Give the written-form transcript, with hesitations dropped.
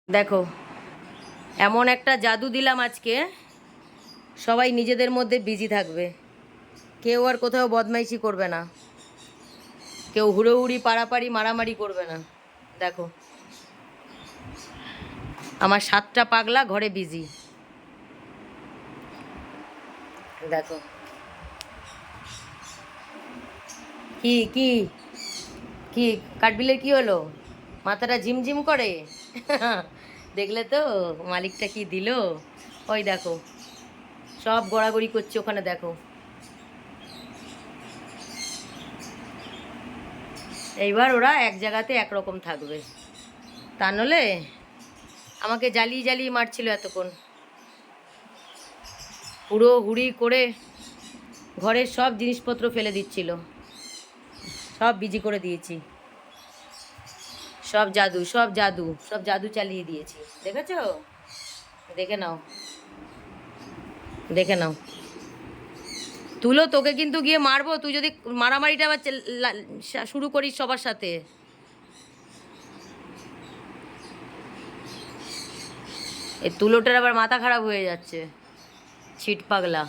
দেখো, এমন একটা জাদু দিলাম আজকে, সবাই নিজেদের মধ্যে বিজি থাকবে। কেউ আর কোথাও বদমাইশি করবে না, কেউ হুড়োহুড়ি পাড়াপাড়ি মারামারি করবে না। দেখো, আমার 7টা পাগলা ঘরে বিজি। দেখো কি কি কি কাঠবিলের কি হলো? মাথাটা ঝিমঝিম করে। দেখলে তো মালিকটা কি দিল? ওই দেখো, সব গড়াগড়ি করছে ওখানে। দেখো, এইবার ওরা এক জায়গাতে একরকম থাকবে, তা নলে আমাকে জ্বালিয়ে জ্বালিয়ে মারছিল এতক্ষণ। হুড়ো হুড়ি করে ঘরের সব জিনিসপত্র ফেলে দিচ্ছিল, সব বিজি করে দিয়েছি। সব জাদু, সব জাদু, সব জাদু চালিয়ে দিয়েছি। দেখেছো? দেখে নাও, দেখে নাও। তুলো, তোকে কিন্তু গিয়ে মারবো তুই যদি মারামারিটা আবার শুরু করিস সবার সাথে। এই তুলোটার আবার মাথা খারাপ হয়ে যাচ্ছে, ছিট পাগলা।